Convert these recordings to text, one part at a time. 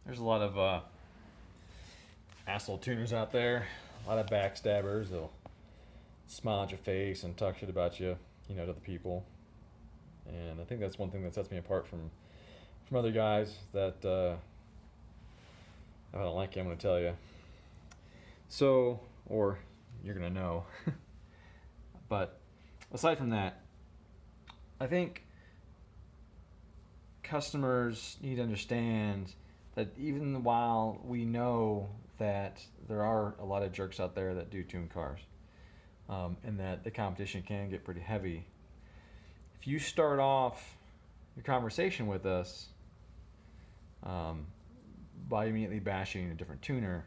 There's a lot of asshole tuners out there, a lot of backstabbers. They'll smile at your face and talk shit about you, to other people. And I think that's one thing that sets me apart from other guys that if I don't like you, I'm going to tell you. So, or you're going to know. But aside from that, I think customers need to understand that even while we know that there are a lot of jerks out there that do tune cars, and that the competition can get pretty heavy, if you start off your conversation with us by immediately bashing a different tuner,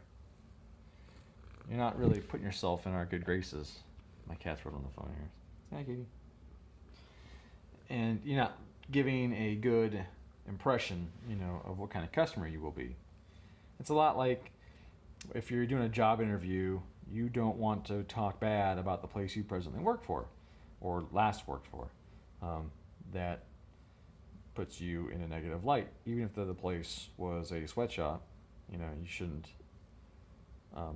you're not really putting yourself in our good graces. My cat's right on the phone here. Hi, Katie. And you're not giving a good impression, of what kind of customer you will be. It's a lot like if you're doing a job interview, you don't want to talk bad about the place you presently work for or last worked for. That puts you in a negative light. Even if the place was a sweatshop, you shouldn't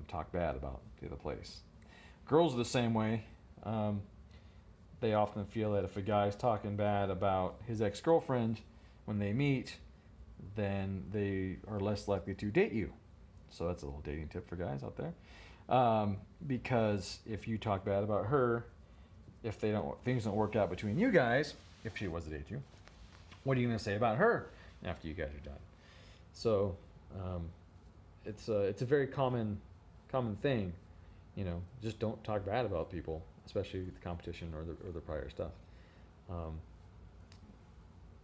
talk bad about the other place. Girls are the same way. They often feel that if a guy's talking bad about his ex-girlfriend when they meet, then they are less likely to date you. So that's a little dating tip for guys out there. Because if you talk bad about her, if things don't work out between you guys, if she was to date you, what are you going to say about her after you guys are done? So it's a very common thing. Just don't talk bad about people, especially the competition or the prior stuff.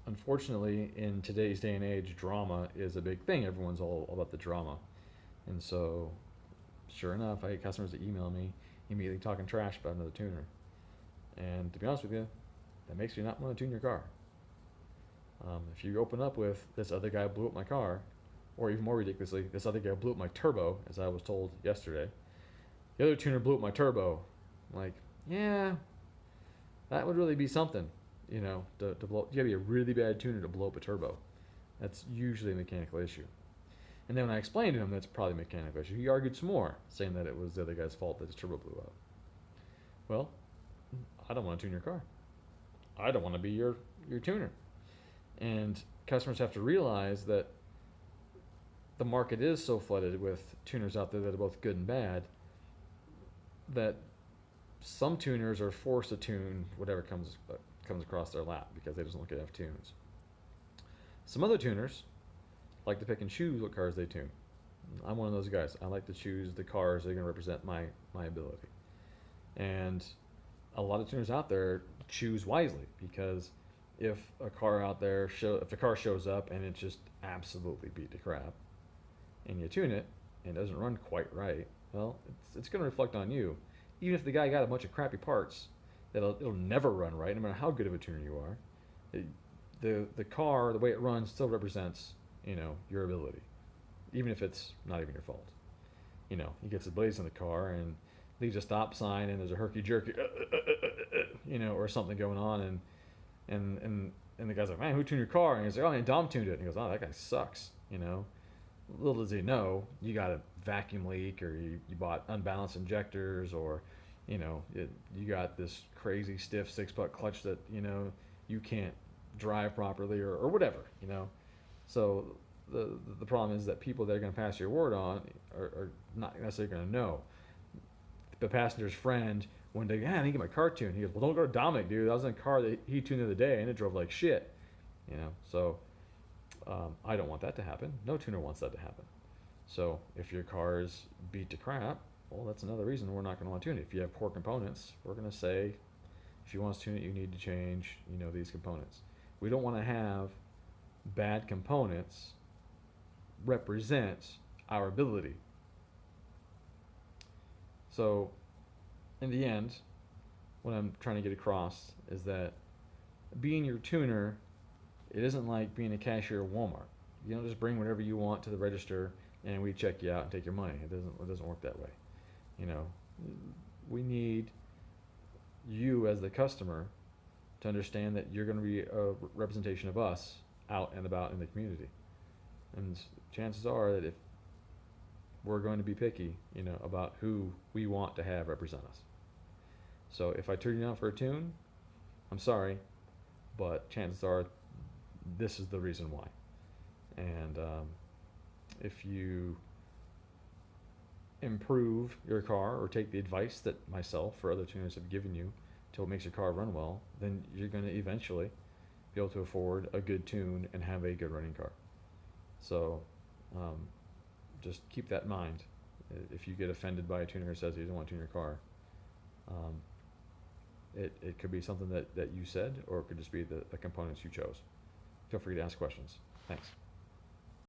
Unfortunately, in today's day and age, drama is a big thing. Everyone's all about the drama. And so, sure enough, I get customers that email me immediately talking trash about another tuner. And to be honest with you, that makes me not want to tune your car. If you open up with, this other guy blew up my car, or even more ridiculously, this other guy blew up my turbo, as I was told yesterday. The other tuner blew up my turbo. I'm like, yeah, that would really be something, to blow. You gotta be a really bad tuner to blow up a turbo. That's usually a mechanical issue. And then when I explained to him that's probably a mechanical issue, he argued some more, saying that it was the other guy's fault that his turbo blew up. Well, I don't want to tune your car. I don't want to be your tuner. And customers have to realize that the market is so flooded with tuners out there that are both good and bad, that some tuners are forced to tune whatever comes across their lap because they just don't get enough tunes. Some other tuners like to pick and choose what cars they tune. I'm one of those guys. I like to choose the cars that are going to represent my ability. And a lot of tuners out there choose wisely, because if a car out there if the car shows up and it's just absolutely beat to crap, and you tune it and it doesn't run quite right, well, it's going to reflect on you. Even if the guy got a bunch of crappy parts, it'll never run right, no matter how good of a tuner you are. The car, the way it runs, still represents your ability, even if it's not even your fault. He gets a blaze in the car and leaves a stop sign and there's a herky jerky, or something going on, and the guy's like, man, who tuned your car? And he's like, oh man, Dom tuned it. And he goes, oh, that guy sucks. Little does he know, you got a vacuum leak, or you bought unbalanced injectors, or you got this crazy stiff 6-putt clutch that you can't drive properly, or whatever. So the problem is that people that are going to pass your word on are not necessarily going to know. The passenger's friend one day, I didn't get my car tuned. He goes, well, don't go to Dominic, dude. That was in a car that he tuned the other day and it drove like shit. So I don't want that to happen. No tuner wants that to happen. So if your car is beat to crap, well, that's another reason we're not going to want to tune it. If you have poor components, we're going to say, if you want to tune it, you need to change, these components. We don't want to have bad components represent our ability. So in the end, what I'm trying to get across is that being your tuner, it isn't like being a cashier at Walmart. You don't just bring whatever you want to the register and we check you out and take your money. It doesn't work that way. We need you as the customer to understand that you're going to be a representation of us out and about in the community. And chances are that if we're going to be picky, about who we want to have represent us. So if I turn you down for a tune, I'm sorry, but chances are this is the reason why. And if you improve your car or take the advice that myself or other tuners have given you till it makes your car run well, then you're going to eventually be able to afford a good tune and have a good running car. So just keep that in mind. If you get offended by a tuner who says he doesn't want to tune your car, it could be something that you said, or it could just be the components you chose. Feel free to ask questions. Thanks.